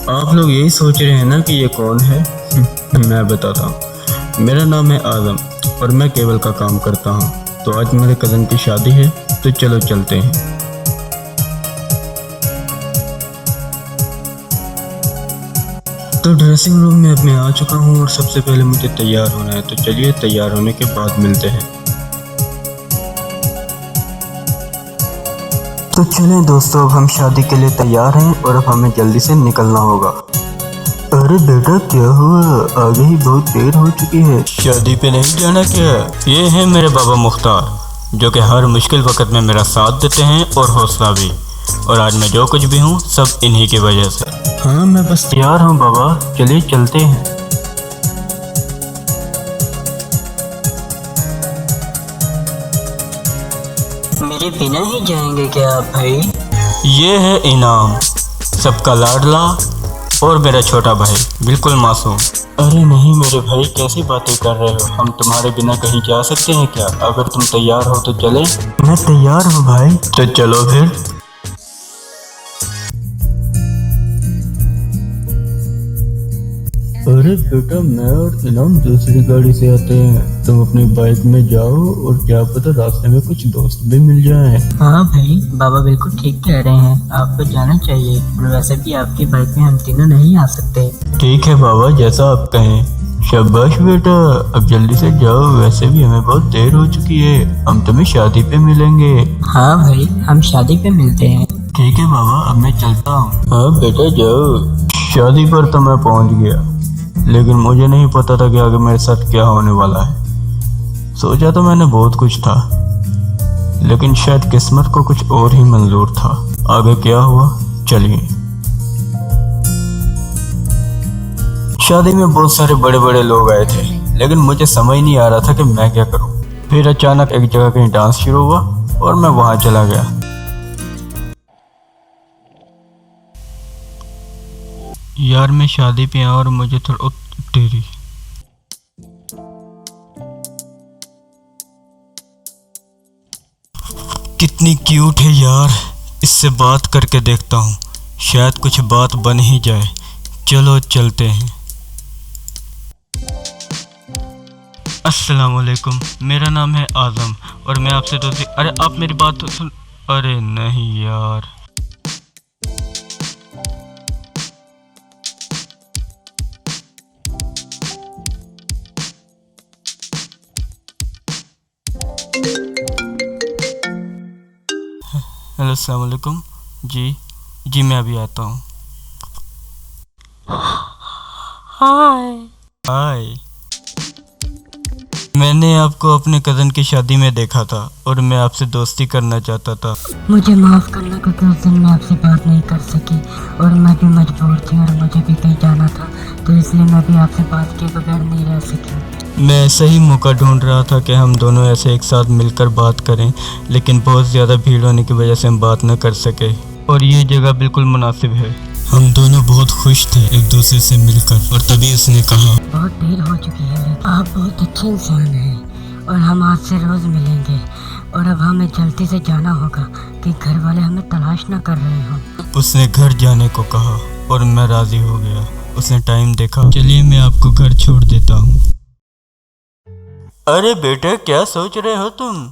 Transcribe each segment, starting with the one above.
आप लोग यही सोच रहे हैं ना कि ये कौन है? मैं बताता हूँ। मेरा नाम है आज़म और मैं केबल का काम करता हूँ। तो आज मेरे कज़न की शादी है, तो चलो चलते हैं। तो ड्रेसिंग रूम में अब मैं आ चुका हूँ और सबसे पहले मुझे तैयार होना है। तो चलिए तैयार होने के बाद मिलते हैं। तो चलें दोस्तों, अब हम शादी के लिए तैयार हैं और अब हमें जल्दी से निकलना होगा। अरे बेटा क्या हुआ? आगे ही बहुत देर हो चुकी है। शादी पे नहीं जाना क्या? ये है मेरे बाबा मुख्तार, जो कि हर मुश्किल वक्त में मेरा साथ देते हैं और हौसला भी। और आज मैं जो कुछ भी हूँ सब इन्हीं की वजह से। हाँ मैं बस तैयार हूँ बाबा, चलिए चलते हैं। मेरे बिना ही जाएंगे क्या आप भाई? ये है इनाम, सबका लाडला और मेरा छोटा भाई, बिल्कुल मासूम। अरे नहीं मेरे भाई, कैसी बातें कर रहे हो? हम तुम्हारे बिना कहीं जा सकते हैं क्या? अगर तुम तैयार हो तो चले। मैं तैयार हूँ भाई। तो चलो फिर। अरे बेटा, मैं और इनाम दूसरी गाड़ी से आते हैं, तुम अपनी बाइक में जाओ और क्या पता रास्ते में कुछ दोस्त भी मिल जाएं। हाँ भाई, बाबा बिल्कुल ठीक कह रहे हैं, आपको जाना चाहिए। और वैसे भी आपकी बाइक में हम तीनों नहीं आ सकते। ठीक है बाबा, जैसा आप कहें। शाबाश बेटा, अब जल्दी से जाओ, वैसे भी हमें बहुत देर हो चुकी है। हम तुम्हें शादी पे मिलेंगे। हाँ भाई, हम शादी पे मिलते हैं। ठीक है बाबा, अब मैं चलता हूँ। हाँ बेटा जाओ। शादी पर तो मैं पहुँच गया, लेकिन मुझे नहीं पता था कि आगे मेरे साथ क्या होने वाला है। सोचा तो मैंने बहुत कुछ था, लेकिन शायद किस्मत को कुछ और ही मंजूर था। आगे क्या हुआ चलिए। शादी में बहुत सारे बड़े बड़े लोग आए थे, लेकिन मुझे समझ नहीं आ रहा था कि मैं क्या करूं। फिर अचानक एक जगह कहीं डांस शुरू हुआ और मैं वहां चला गया। यार मैं शादी पे आया और मुझे थोड़ा तेरी कितनी क्यूट है यार, इससे बात करके देखता हूँ, शायद कुछ बात बन ही जाए। चलो चलते हैं। अस्सलाम वालेकुम, मेरा नाम है आज़म और मैं आपसे दोस्ती। अरे आप मेरी बात तो सुन। अरे नहीं यार। हेलो अस्सलाम वालेकुम। जी मैं अभी आता हूँ। हाय। मैंने आपको अपने कज़न की शादी में देखा था और मैं आपसे दोस्ती करना चाहता था। मुझे माफ करना क्योंकि उस दिन मैं आपसे बात नहीं कर सकी और मैं भी मजबूर थी और मुझे भी कहीं जाना था, तो इसलिए मैं भी आपसे बात किए बगैर नहीं रह सकी। मैं ऐसा ही मौका ढूंढ रहा था कि हम दोनों ऐसे एक साथ मिलकर बात करें, लेकिन बहुत ज़्यादा भीड़ होने की वजह से हम बात न कर सके और ये जगह बिल्कुल मुनासिब है। हम दोनों बहुत खुश थे एक दूसरे से मिलकर और तभी उसने कहा, बहुत देर हो चुकी है, आप बहुत अच्छे इंसान हैं और हम आज से रोज़ मिलेंगे और अब हमें जल्दी से जाना होगा कि घर वाले हमें तलाश ना कर रहे हो। उसने घर जाने को कहा और मैं राज़ी हो गया। उसने टाइम देखा, चलिए मैं आपको घर छोड़ देता हूँ। अरे बेटे क्या सोच रहे हो तुम?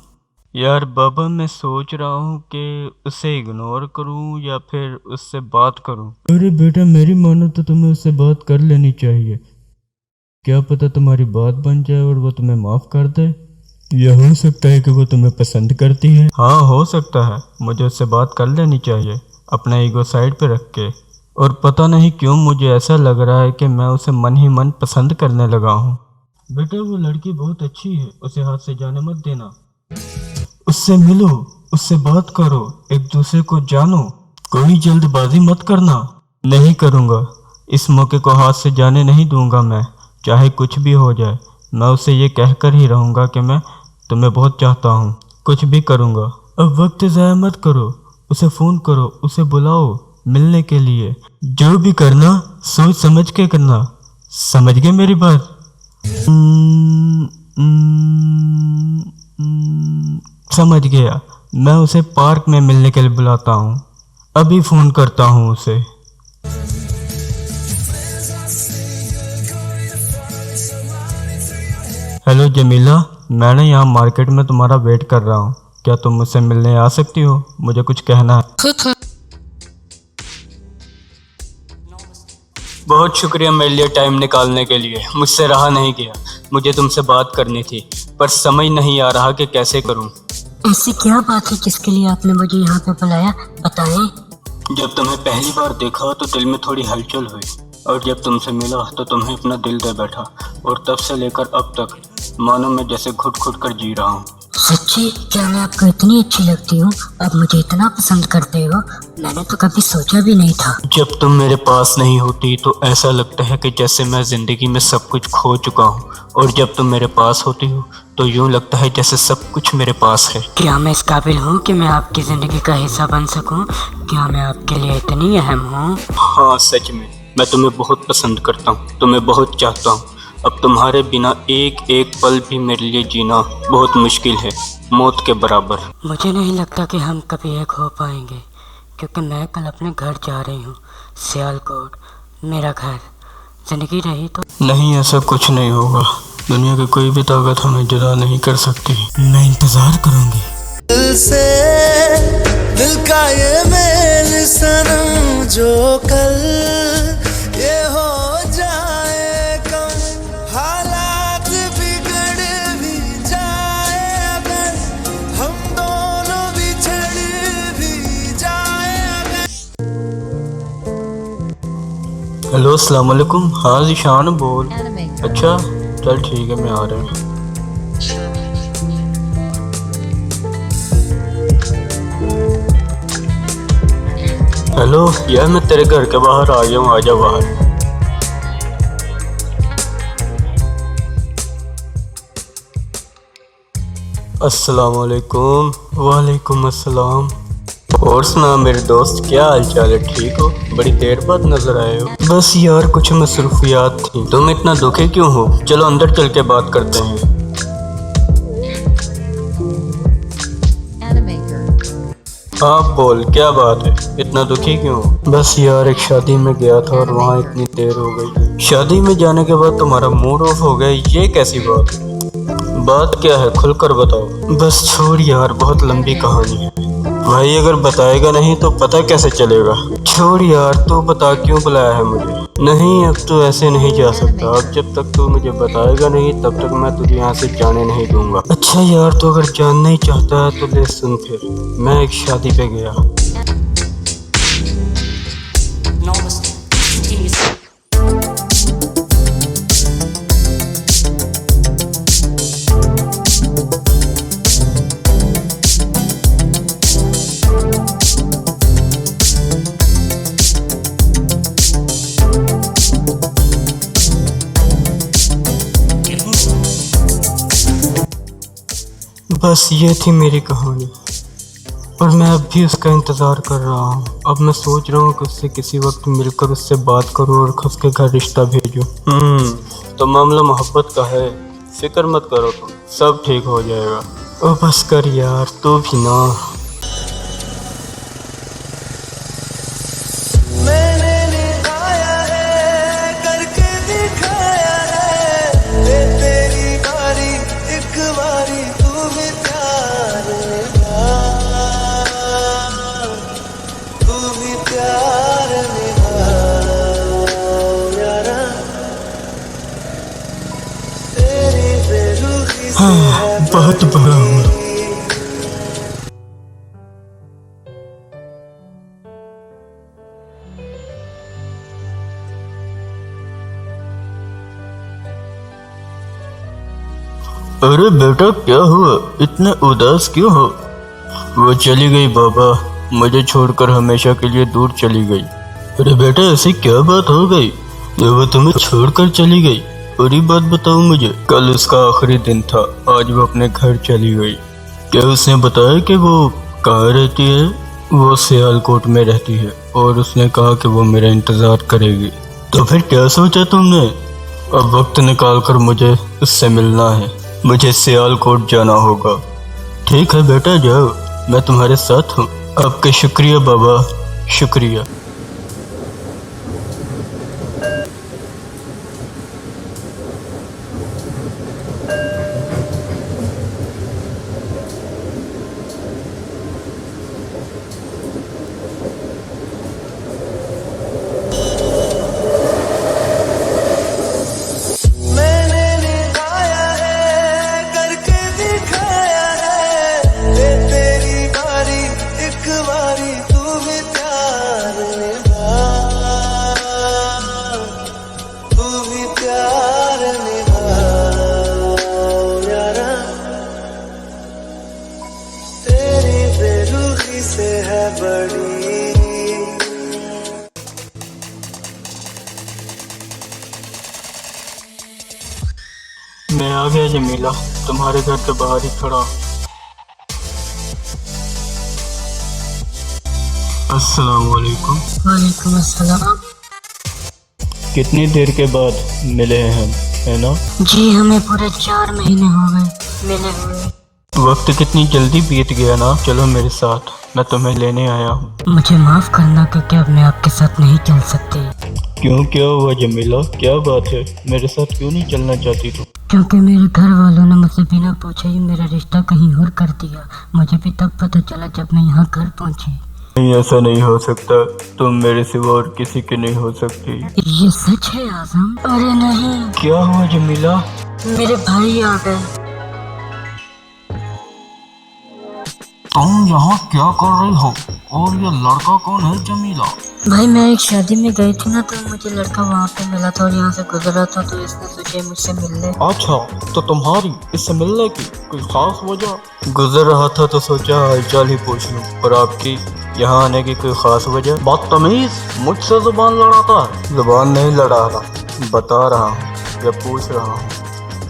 यार बाबा, मैं सोच रहा हूँ कि उसे इग्नोर करूँ या फिर उससे बात करूँ। अरे बेटा मेरी मानो तो तुम्हें उससे बात कर लेनी चाहिए, क्या पता तुम्हारी बात बन जाए और वो तुम्हें माफ़ कर दे। यह हो सकता है कि वो तुम्हें पसंद करती है। हाँ हो सकता है, मुझे उससे बात कर लेनी चाहिए अपना ईगो साइड पे रख के। और पता नहीं क्यों मुझे ऐसा लग रहा है कि मैं उसे मन ही मन पसंद करने लगा हूँ। बेटा वो लड़की बहुत अच्छी है, उसे हाथ से जाने मत देना। उससे मिलो, उससे बात करो, एक दूसरे को जानो, कोई जल्दबाजी मत करना। नहीं करूँगा, इस मौके को हाथ से जाने नहीं दूंगा मैं, चाहे कुछ भी हो जाए। मैं उसे ये कहकर ही रहूँगा कि मैं तुम्हें बहुत चाहता हूँ, कुछ भी करूँगा। अब वक्त ज़ाया मत करो, उसे फ़ोन करो, उसे बुलाओ मिलने के लिए। जो भी करना सोच समझ के करना, समझ गए मेरी बात? समझ गया, मैं उसे पार्क में मिलने के लिए बुलाता हूँ, अभी फ़ोन करता हूँ उसे। हेलो जमीला, मैं ना यहाँ मार्केट में तुम्हारा वेट कर रहा हूँ। क्या तुम मुझसे मिलने आ सकती हो? मुझे कुछ कहना है। ठीक है। बहुत शुक्रिया मेरे लिए टाइम निकालने के लिए। मुझसे रहा नहीं गया, मुझे तुमसे बात करनी थी, पर समझ नहीं आ रहा कि कैसे करूँ। ऐसी क्या बात है जिसके लिए आपने मुझे यहाँ पे बुलाया, बताएं। जब तुम्हें पहली बार देखा तो दिल में थोड़ी हलचल हुई, और जब तुमसे मिला तो तुम्हें अपना दिल दे बैठा, और तब से लेकर अब तक मानो मैं जैसे घुट घुट कर जी रहा हूँ। सच्ची? क्या मैं आपको इतनी अच्छी लगती हूँ? आप मुझे इतना पसंद करते हो? मैंने तो कभी सोचा भी नहीं था। जब तुम मेरे पास नहीं होती तो ऐसा लगता है कि जैसे मैं जिंदगी में सब कुछ खो चुका हूँ, और जब तुम मेरे पास होती हो तो यूं लगता है जैसे सब कुछ मेरे पास है। क्या मैं इस काबिल हूँ कि मैं आपकी जिंदगी का हिस्सा बन सकूँ? क्या मैं आपके लिए इतनी अहम हूँ? हाँ सच में, मैं तुम्हें बहुत पसंद करता हूँ, तुम्हें बहुत चाहता हूँ। अब तुम्हारे बिना एक एक पल भी मेरे लिए जीना बहुत मुश्किल है, मौत के बराबर। मुझे नहीं लगता कि हम कभी एक हो पाएंगे, क्योंकि मैं कल अपने घर जा रही हूँ, सियालकोट, मेरा घर। जिंदगी रही तो नहीं, ऐसा कुछ नहीं होगा। दुनिया की कोई भी ताकत हमें जुदा नहीं कर सकती। मैं इंतजार करूंगी। दिल से दिल का ये मेल सनम, जो कल ये हो जाए कम, हालात बिगड़ भी जाए अगर, हम दोनों बिछड़ भी जाए अगर। हेलो, अस्सलाम वालेकुम। हाँ जीशान बोल। अच्छा चल ठीक है, मैं आ रहा हूँ। हेलो यार, मैं तेरे घर के बाहर आ गया हूँ, आजा बाहर। अस्सलाम वालेकुम। वालेकुम अस्सलाम। और सुना मेरे दोस्त, क्या हाल चाल है? ठीक हो? बड़ी देर बाद नजर आए हो। बस यार कुछ मसरूफियात थी। तुम इतना दुखी क्यों हो? चलो अंदर चल के बात करते हैं। हाँ बोल, क्या बात है? इतना दुखी क्यों हो? बस यार एक शादी में गया था और वहाँ इतनी देर हो गई। शादी में जाने के बाद तुम्हारा मूड ऑफ हो गया, ये कैसी बात है? बात क्या है, खुलकर बताओ। बस छोड़ यार, बहुत लंबी कहानी है। भाई अगर बताएगा नहीं तो पता कैसे चलेगा? छोड़ यार, तू बता क्यों बुलाया है मुझे? नहीं, अब तो ऐसे नहीं जा सकता। अब जब तक तू मुझे बताएगा नहीं तब तक मैं तुझे यहाँ से जाने नहीं दूंगा। अच्छा यार, तो अगर जानना ही चाहता है तो ले सुन फिर। मैं एक शादी पे गया। बस ये थी मेरी कहानी, और मैं अब भी उसका इंतज़ार कर रहा हूँ। अब मैं सोच रहा हूँ कि उससे किसी वक्त मिलकर उससे बात करूँ और उसके घर रिश्ता भेजूँ। तो मामला मोहब्बत का है, फिक्र मत करो तुम, सब ठीक हो जाएगा। ओ बस कर यार, तू भी ना। मैंने निभाया है, करके दिखाया है, ये तेरी बारी, एक बारी तू भी प्यार निभा, तू भी प्यार निभा यारा, तेरी बेरुखी से है बहुत बुरा हुआ। अरे बेटा क्या हुआ, इतना उदास क्यों हो? वो चली गई बाबा, मुझे छोड़कर हमेशा के लिए दूर चली गई। अरे बेटा ऐसी क्या बात हो गई? वो तुम्हें छोड़कर चली गई? पूरी बात बताओ मुझे। कल उसका आखिरी दिन था, आज वो अपने घर चली गई। क्या उसने बताया कि वो कहाँ रहती है? वो सियालकोट में रहती है, और उसने कहा कि वो मेरा इंतजार करेगी। तो फिर क्या सोचा तुमने? अब वक्त निकाल कर मुझे उससे मिलना है, मुझे सियालकोट जाना होगा। ठीक है बेटा जाओ, मैं तुम्हारे साथ हूँ। आपका शुक्रिया बाबा, शुक्रिया। बड़ी। मैं आ गया जमीला, तुम्हारे घर के बाहर ही खड़ा हूँ। अस्सलाम वालेकुम। वालेकुम अस्सलाम। कितनी देर के बाद मिले हैं हम, है ना? जी हमें पूरे 4 महीने हो गए मिले हुए। वक्त कितनी जल्दी बीत गया ना। चलो मेरे साथ, मैं तुम्हें लेने आया हूँ। मुझे माफ करना क्योंकि अब मैं आपके साथ नहीं चल सकती। क्यों, क्या हुआ जमीला? क्या बात है? मेरे साथ क्यों नहीं चलना चाहती तुम? क्योंकि मेरे घर वालों ने मुझसे बिना पूछे ही मेरा रिश्ता कहीं और कर दिया। मुझे भी तब पता चला जब मैं यहाँ घर पहुँची। नहीं, ऐसा नहीं हो सकता। तुम मेरे सिवा और किसी की नहीं हो सकती। ये सच है आजम? अरे नहीं, क्या हुआ जमीला? मेरे भाई आ गए। तुम यहाँ क्या कर रही हो? और ये लड़का कौन है जमीला? भाई मैं एक शादी में गई थी ना, तो मुझे लड़का वहाँ पे मिला था और यहाँ से गुजरा था, तो इसने सोचा मुझसे मिलने। अच्छा, तो तुम्हारी इससे मिलने की कोई खास वजह? गुजर रहा था तो सोचा हालचाल ही पूछ लूं। और आपकी यहाँ आने की कोई खास वजह? बदतमीज, मुझसे जुबान लड़ाता है। जुबान नहीं लड़ा रहा, बता रहा हूँ या पूछ रहा हूँ।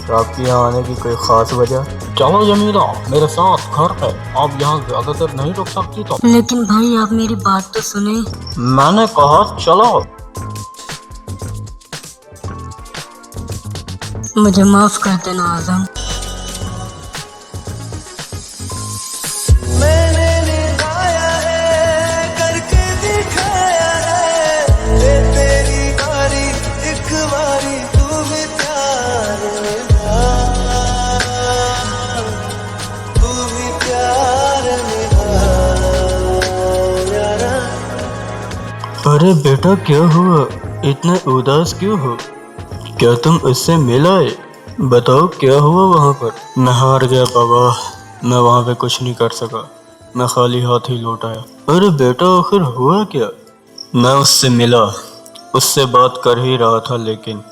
तो आपकी यहाँ आने की कोई खास वजह? चलो जमीला, मेरे साथ घर है। आप यहाँ ज्यादा देर नहीं रुक सकती तो। लेकिन भाई आप मेरी बात तो सुने। मैंने कहा चलो। मुझे माफ कर देना आजम। मैंने निभाया है, करके दिखाया है। ये तेरी बारी, एक बारी तू भी प्यार निभा, तू भी प्यार निभा यारा। अरे बेटा, क्या हुआ? इतने उदास क्यों हो? क्या तुम उससे मिलाए? बताओ क्या हुआ वहाँ पर? मैं हार गया बाबा, मैं वहाँ पे कुछ नहीं कर सका। मैं खाली हाथ ही लौट आया। अरे बेटा, आखिर हुआ क्या? मैं उससे मिला, उससे बात कर ही रहा था, लेकिन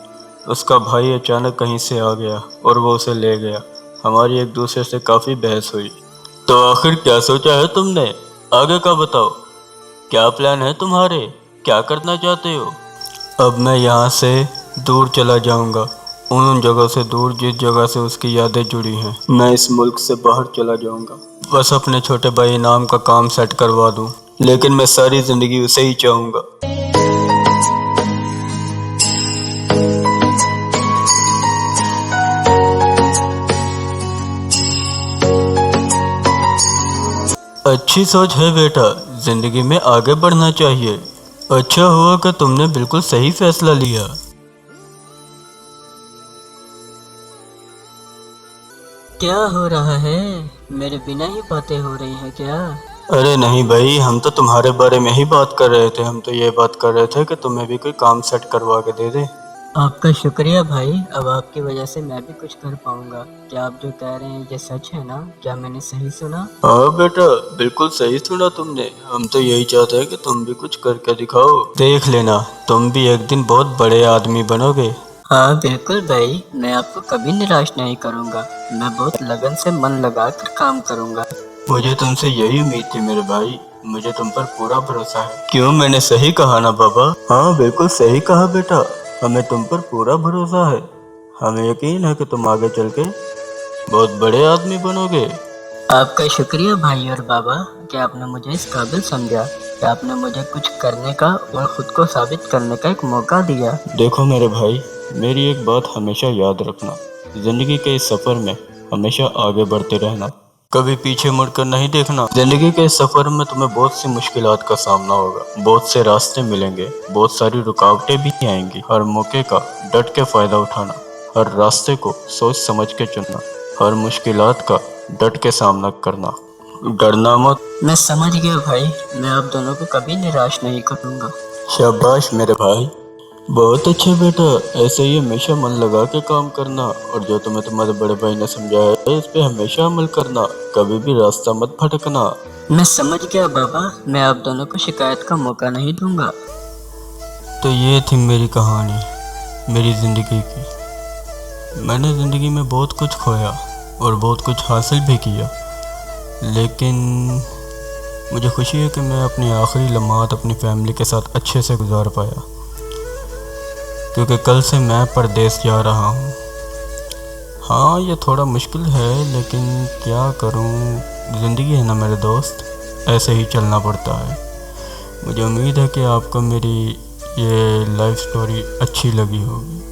उसका भाई अचानक कहीं से आ गया और वो उसे ले गया। हमारी एक दूसरे से काफ़ी बहस हुई। तो आखिर क्या सोचा है तुमने? आगे का बताओ। क्या प्लान है तुम्हारे? क्या करना चाहते हो? अब मैं यहाँ से दूर चला जाऊँगा, उन जगह से दूर जिस जगह से उसकी यादें जुड़ी हैं। मैं इस मुल्क से बाहर चला जाऊँगा, बस अपने छोटे भाई नाम का काम सेट करवा दूँ, लेकिन मैं सारी ज़िंदगी उसे ही चाहूँगा। अच्छी सोच है बेटा, ज़िंदगी में आगे बढ़ना चाहिए। अच्छा हुआ कि तुमने बिल्कुल सही फैसला लिया। क्या हो रहा है? मेरे बिना ही बातें हो रही है क्या? अरे नहीं भाई, हम तो तुम्हारे बारे में ही बात कर रहे थे। हम तो ये बात कर रहे थे कि तुम्हें भी कोई काम सेट करवा के दे दे। आपका शुक्रिया भाई, अब आपकी वजह से मैं भी कुछ कर पाऊंगा। क्या आप जो कह रहे हैं ये सच है ना? क्या मैंने सही सुना? हाँ बेटा, बिल्कुल सही सुना तुमने। हम तो यही चाहते हैं कि तुम भी कुछ करके दिखाओ। देख लेना, तुम भी एक दिन बहुत बड़े आदमी बनोगे। हाँ बिल्कुल भाई, मैं आपको कभी निराश नहीं करूंगा। मैं बहुत लगन से मन लगा कर काम करूंगा। मुझे तुमसे यही उम्मीद थी मेरे भाई। मुझे तुम पर पूरा भरोसा है। क्यों, मैंने सही कहा ना बाबा? हाँ बिल्कुल सही कहा बेटा, हमें तुम पर पूरा भरोसा है। हमें यकीन है कि तुम आगे चल के बहुत बड़े आदमी बनोगे। आपका शुक्रिया भाई और बाबा कि आपने मुझे इस काबिल समझा, कि आपने मुझे कुछ करने का और खुद को साबित करने का एक मौका दिया। देखो मेरे भाई, मेरी एक बात हमेशा याद रखना। जिंदगी के इस सफर में हमेशा आगे बढ़ते रहना, कभी पीछे मुड़कर नहीं देखना। जिंदगी के इस सफर में तुम्हें बहुत सी मुश्किलात का सामना होगा, बहुत से रास्ते मिलेंगे, बहुत सारी रुकावटें भी आएंगी। हर मौके का डट के फायदा उठाना, हर रास्ते को सोच समझ के चुनना, हर मुश्किलात का डट के सामना करना, डरना मत। मैं समझ गया भाई, मैं आप दोनों को कभी निराश नहीं करूंगा। शाबाश मेरे भाई, बहुत अच्छा बेटा। ऐसे ही हमेशा मन लगा के काम करना, और जो तुम्हें तुम्हारे बड़े भाई ने समझाया है इस पे हमेशा अमल करना। कभी भी रास्ता मत भटकना। मैं समझ गया बाबा, मैं आप दोनों को शिकायत का मौका नहीं दूंगा। तो ये थी मेरी कहानी, मेरी ज़िंदगी की। मैंने ज़िंदगी में बहुत कुछ खोया और बहुत कुछ हासिल भी किया, लेकिन मुझे खुशी है कि मैं अपनी आखिरी लम्हात अपनी फैमिली के साथ अच्छे से गुजार पाया, क्योंकि कल से मैं परदेस जा रहा हूँ। हाँ, ये थोड़ा मुश्किल है, लेकिन क्या करूँ, ज़िंदगी है ना मेरे दोस्त, ऐसे ही चलना पड़ता है। मुझे उम्मीद है कि आपको मेरी ये लाइफ स्टोरी अच्छी लगी होगी।